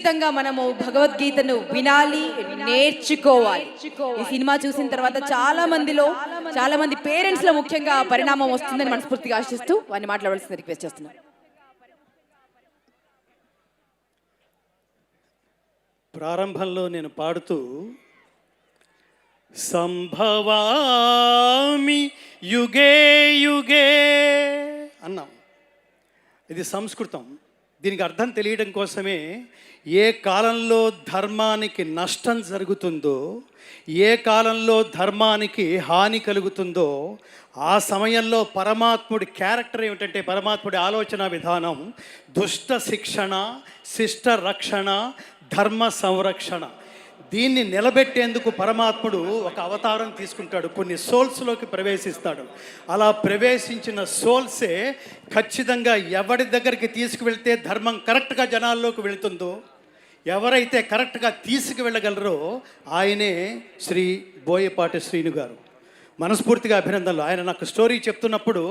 ఖచ్చితంగా మనము భగవద్గీతను వినాలి, నేర్చుకోవాలి. ఈ సినిమా చూసిన తర్వాత చాలా మంది పేరెంట్స్ లో ముఖ్యంగా పరిణామం వస్తుందని మనస్ఫూర్తిగా ఆశిస్తూ వారిని మాట్లాడవలసింది రిక్వెస్ట్ చేస్తున్నాను. ప్రారంభంలో నేను పాడుతూ సంభవామి యుగే యుగే అన్నాం. ఇది సంస్కృతం. దీనికి అర్థం తెలియడం కోసమే ఏ కాలంలో ధర్మానికి నష్టం జరుగుతుందో, ఏ కాలంలో ధర్మానికి హాని కలుగుతుందో ఆ సమయంలో పరమాత్ముడి క్యారెక్టర్ ఏమిటంటే, పరమాత్ముడి ఆలోచన విధానం దుష్ట శిక్షణ, శిష్ట రక్షణ, ధర్మ సంరక్షణ. దీన్ని నిలబెట్టేందుకు పరమాత్ముడు ఒక అవతారం తీసుకుంటాడు, కొన్ని సోల్స్లోకి ప్రవేశిస్తాడు. అలా ప్రవేశించిన సోల్సే ఖచ్చితంగా ఎవరి దగ్గరికి తీసుకువెళ్తే ధర్మం కరెక్ట్గా జనాల్లోకి వెళుతుందో, ఎవరైతే కరెక్ట్గా తీసుకువెళ్ళగలరో ఆయనే శ్రీ బోయపాటి శ్రీను గారు. మనస్ఫూర్తిగా అభినందనలు. ఆయన నాకు స్టోరీ చెప్తున్నప్పుడు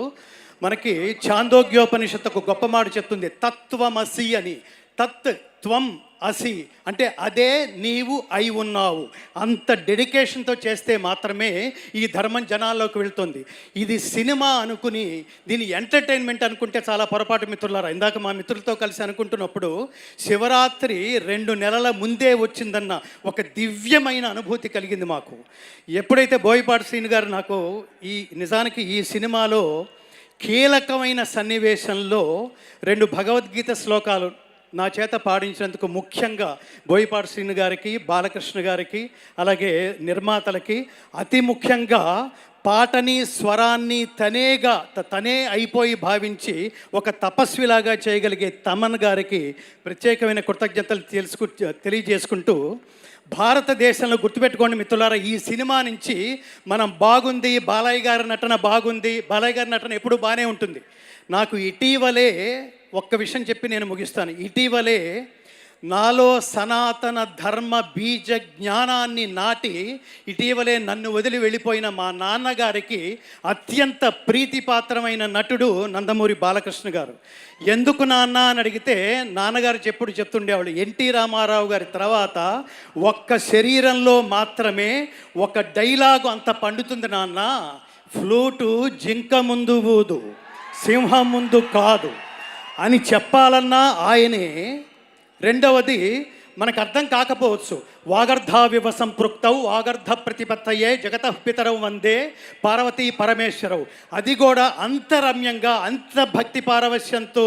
మనకి ఛాందోగ్యోపనిషత్తు ఒక గొప్ప మాట చెప్తుంది, తత్వమసి అని. తత్ త్వం అసి అంటే అదే నీవు అయి ఉన్నావు. అంత డెడికేషన్తో చేస్తే మాత్రమే ఈ ధర్మం జనాల్లోకి వెళ్తుంది. ఇది సినిమా అనుకుని దీని ఎంటర్టైన్మెంట్ అనుకుంటే చాలా పొరపాటు మిత్రులారా. ఇందాక మా మిత్రులతో కలిసి అనుకుంటున్నప్పుడు శివరాత్రి 2 నెలల ముందే వచ్చిందన్న ఒక దివ్యమైన అనుభూతి కలిగింది మాకు. ఎప్పుడైతే బోయపాటి శ్రీను గారు నాకు నిజానికి ఈ సినిమాలో కీలకమైన సన్నివేశంలో 2 భగవద్గీత శ్లోకాలు నా చేత పాడించినందుకు ముఖ్యంగా బోయపాటి శ్రీను గారికి, బాలకృష్ణ గారికి, అలాగే నిర్మాతలకి, అతి ముఖ్యంగా పాటని స్వరాన్ని తనే అయిపోయి భావించి ఒక తపస్విలాగా చేయగలిగే తమన్ గారికి ప్రత్యేకమైన కృతజ్ఞతలు తెలియజేసుకుంటూ, భారతదేశంలో గుర్తుపెట్టుకోండి మిత్రులారా, ఈ సినిమా నుంచి మనం బాగుంది, బాలయ్య గారి నటన బాగుంది, బాలయ్య గారి నటన ఎప్పుడూ బాగానే ఉంటుంది. నాకు ఇటీవలే ఒక్క విషయం చెప్పి నేను ముగిస్తాను. ఇటీవలే నాలో సనాతన ధర్మ బీజ జ్ఞానాన్ని నాటి ఇటీవలే నన్ను వదిలి వెళ్ళిపోయిన మా నాన్నగారికి అత్యంత ప్రీతిపాత్రమైన నటుడు నందమూరి బాలకృష్ణ గారు. ఎందుకు నాన్న అని అడిగితే నాన్నగారు చెప్తుండేవాళ్ళు, ఎన్టీ రామారావు గారి తర్వాత ఒక్క శరీరంలో మాత్రమే ఒక డైలాగు అంత పండుతుంది నాన్న, ఫ్లూటు జింక ముందు ఊదు, సింహం ముందు కాదు అని చెప్పాలన్నా ఆయనే. రెండవది మనకు అర్థం కాకపోవచ్చు, వాగర్ధావివ సంపృక్తౌ వాగర్ధ ప్రతిపత్తయే జగతః పితరౌ వందే పార్వతీ పరమేశ్వరవు. అది కూడా అంతరమ్యంగా అంత భక్తి పారవశ్యంతో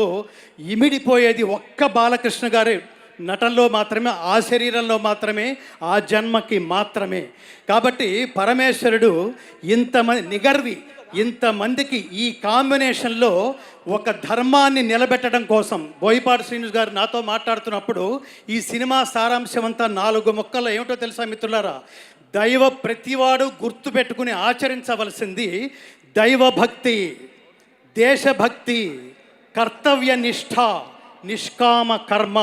ఇమిడిపోయేది ఒక్క బాలకృష్ణ గారి నటనలో మాత్రమే, ఆ శరీరంలో మాత్రమే, ఆ జన్మకి మాత్రమే. కాబట్టి పరమేశ్వరుడు ఇంతమందికి ఈ కాంబినేషన్లో ఒక ధర్మాన్ని నిలబెట్టడం కోసం బోయపాటి శ్రీను గారు నాతో మాట్లాడుతున్నప్పుడు ఈ సినిమా సారాంశం అంతా 4 ముక్కల్లో ఏమిటో తెలుసా మిత్రులారా? ప్రతివాడు గుర్తుపెట్టుకుని ఆచరించవలసింది దైవభక్తి, దేశభక్తి, కర్తవ్య నిష్ఠ, నిష్కామ కర్మ.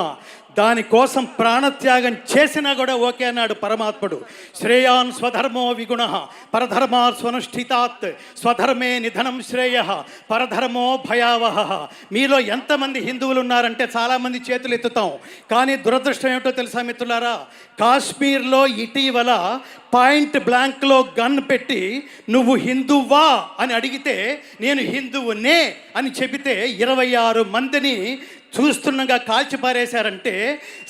దానికోసం ప్రాణత్యాగం చేసినా కూడా ఓకే అన్నాడు పరమాత్ముడు. శ్రేయాన్ స్వధర్మో విగుణ పరధర్మా స్వనుష్ఠితాత్ స్వధర్మే నిధనం శ్రేయ పరధర్మో భయావహ. మీలో ఎంతమంది హిందువులు ఉన్నారంటే చాలామంది చేతులు ఎత్తుతాం. కానీ దురదృష్టం ఏమిటో తెలుసా మిత్రులారా? కాశ్మీర్లో ఇటీవల పాయింట్ బ్లాంక్లో గన్ పెట్టి నువ్వు హిందువా అని అడిగితే నేను హిందువునే అని చెబితే 26 మందిని చూస్తుండగా కాల్చిపారేశారంటే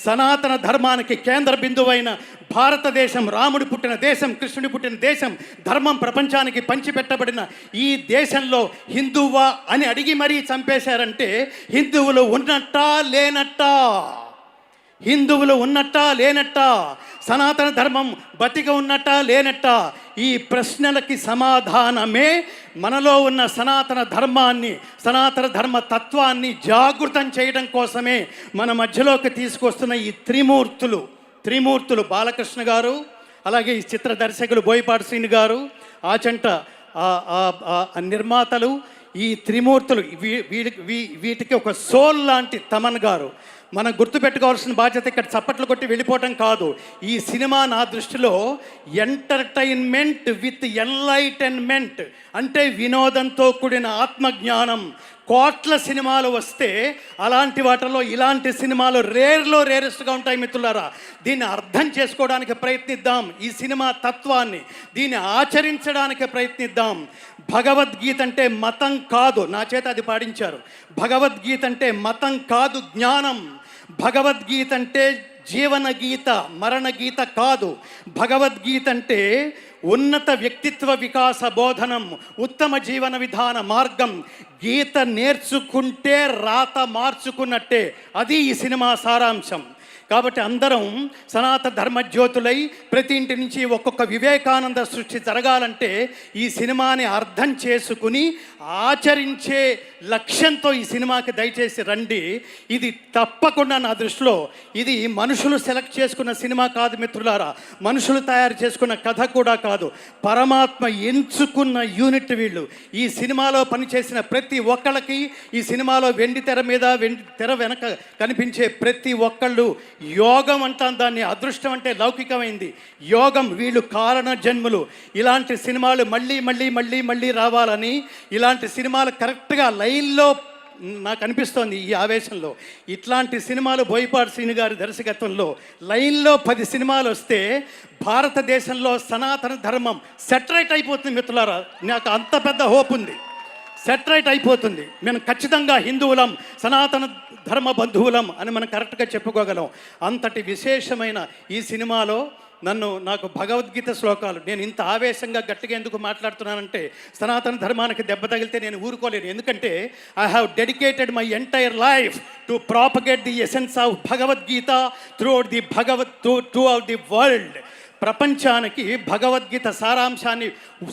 సనాతన ధర్మానికి కేంద్ర బిందువైన భారతదేశం, రాముడి పుట్టిన దేశం, కృష్ణుడి పుట్టిన దేశం, ధర్మం ప్రపంచానికి పంచిపెట్టబడిన ఈ దేశంలో హిందువా అని అడిగి మరీ చంపేశారంటే హిందువులు ఉన్నట్టా లేనట్టా? హిందువులు ఉన్నట్టా లేనట్టా? సనాతన ధర్మం బతిక ఉన్నట్టా లేనట్టా? ఈ ప్రశ్నలకి సమాధానమే మనలో ఉన్న సనాతన ధర్మాన్ని, సనాతన ధర్మ తత్వాన్ని జాగృతం చేయడం కోసమే మన మధ్యలోకి తీసుకొస్తున్న ఈ త్రిమూర్తులు బాలకృష్ణ గారు, అలాగే ఈ చిత్ర దర్శకులు బోయపాటి శ్రీను గారు, ఆచంట నిర్మాతలు. ఈ త్రిమూర్తులు వీటికి ఒక సోల్ లాంటి తమన్ గారు. మనం గుర్తుపెట్టుకోవాల్సిన బాధ్యత ఇక్కడ చప్పట్లు కొట్టి వెళ్ళిపోవటం కాదు. ఈ సినిమా నా దృష్టిలో ఎంటర్టైన్మెంట్ విత్ ఎన్లైటన్మెంట్, అంటే వినోదంతో కూడిన ఆత్మజ్ఞానం, కోట్ల సినిమాలు వస్తే అలాంటి వాటిలో ఇలాంటి సినిమాలు రేరెస్ట్గా ఉంటాయి మిత్రులారా. దీన్ని అర్థం చేసుకోవడానికి ప్రయత్నిద్దాం, ఈ సినిమా తత్వాన్ని దీన్ని ఆచరించడానికి ప్రయత్నిద్దాం. భగవద్గీత అంటే మతం కాదు, నా చేత అది పాడించారు. భగవద్గీత అంటే మతం కాదు, జ్ఞానం. భగవద్గీత అంటే జీవన గీత, మరణ గీత కాదు. భగవద్గీత అంటే ఉన్నత వ్యక్తిత్వ వికాస బోధనం, ఉత్తమ జీవన విధాన మార్గం. గీత నేర్చుకుంటే రాత మార్చుకున్నట్టే. అది ఈ సినిమా సారాంశం. కాబట్టి అందరం సనాతన ధర్మజ్యోతులై ప్రతి ఇంటి నుంచి ఒక్కొక్క వివేకానంద సృష్టి జరగాలంటే ఈ సినిమాని అర్థం చేసుకుని ఆచరించే లక్ష్యంతో ఈ సినిమాకి దయచేసి రండి. ఇది తప్పకుండా నా దృష్టిలో ఇది మనుషులు సెలెక్ట్ చేసుకున్న సినిమా కాదు మిత్రులారా, మనుషులు తయారు చేసుకున్న కథ కూడా కాదు, పరమాత్మ ఎంచుకున్న యూనిట్ వీళ్ళు. ఈ సినిమాలో పనిచేసిన ప్రతి ఒక్కళ్ళకి, ఈ సినిమాలో వెండి తెర మీద వెండి తెర వెనక కనిపించే ప్రతి ఒక్కళ్ళు యోగం అంటాం దాన్ని, అదృష్టం అంటే లౌకికమైంది, యోగం. వీళ్ళు కారణ జన్ములు. ఇలాంటి సినిమాలు మళ్ళీ మళ్ళీ మళ్ళీ మళ్ళీ రావాలని, ఇలాంటి సినిమాలు కరెక్ట్గా లైన్లో నాకు అనిపిస్తోంది ఈ ఆవేశంలో. ఇట్లాంటి సినిమాలు బోయపాటి శ్రీను గారి దర్శకత్వంలో లైన్లో 10 సినిమాలు వస్తే భారతదేశంలో సనాతన ధర్మం సెటరేట్ అయిపోతుంది మిత్రులారా. నాకు అంత పెద్ద హోప్ ఉంది, సెటరేట్ అయిపోతుంది. మేము ఖచ్చితంగా హిందువులం, సనాతన ధర్మ బంధువులం అని మనం కరెక్ట్గా చెప్పుకోగలం. అంతటి విశేషమైన ఈ సినిమాలో నాకు భగవద్గీత శ్లోకాలు, నేను ఇంత ఆవేశంగా గట్టిగా ఎందుకు మాట్లాడుతున్నానంటే సనాతన ధర్మానికి దెబ్బ తగిలితే నేను ఊరుకోలేను. ఎందుకంటే I have dedicated my entire life to propagate the essence of Bhagavad Gita through out the world. ప్రపంచానికి భగవద్గీత సారాంశాన్ని,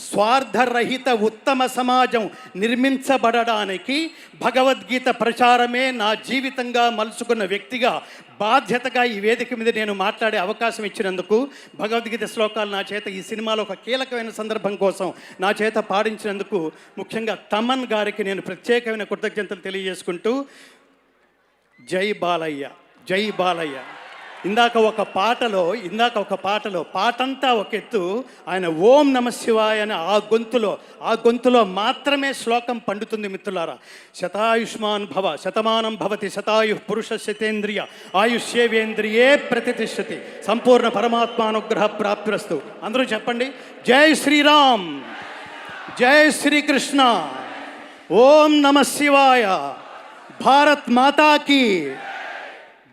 స్వార్థరహిత ఉత్తమ సమాజం నిర్మించబడడానికి భగవద్గీత ప్రచారమే నా జీవితంగా మలుచుకున్న వ్యక్తిగా బాధ్యతగా ఈ వేదిక మీద నేను మాట్లాడే అవకాశం ఇచ్చినందుకు, భగవద్గీత శ్లోకాలు నా చేత ఈ సినిమాలో ఒక కీలకమైన సందర్భం కోసం నా చేత పాడించినందుకు ముఖ్యంగా తమన్ గారికి నేను ప్రత్యేకమైన కృతజ్ఞతలు తెలియజేసుకుంటూ, జై బాలయ్య, జై బాలయ్య. ఇందాక ఒక పాటలో పాటంతా ఒక ఎత్తు, ఆయన ఓం నమ శివాయ అని ఆ గొంతులో మాత్రమే శ్లోకం పండుతుంది మిత్రులారా. శతాయుష్మాన్ భవ, శతమానం భవతి, శతాయు పురుష శతేంద్రియ ఆయుష్యేవేంద్రియే ప్రతిష్టతి, సంపూర్ణ పరమాత్మానుగ్రహ ప్రాప్తిరస్తు. అందరూ చెప్పండి, జై శ్రీరామ్, జై శ్రీకృష్ణ, ఓం నమ శివాయ, భారత్ మాతాకి.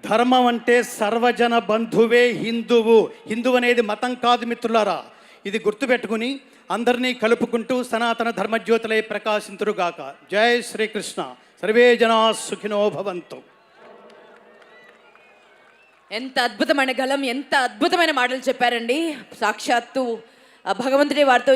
ధర్మం అంటే సర్వజన బంధువే హిందువు. హిందువు అనేది మతం కాదు మిత్రులారా. ఇది గుర్తుపెట్టుకుని అందరినీ కలుపుకుంటూ సనాతన ధర్మజ్యోతులై ప్రకాశింతురుగాక. జై శ్రీకృష్ణ. సర్వే జనా సుఖినో భవంతు. ఎంత అద్భుతమైన గలం, ఎంత అద్భుతమైన మాటలు చెప్పారండి. సాక్షాత్తు భగవంతుడి వారితో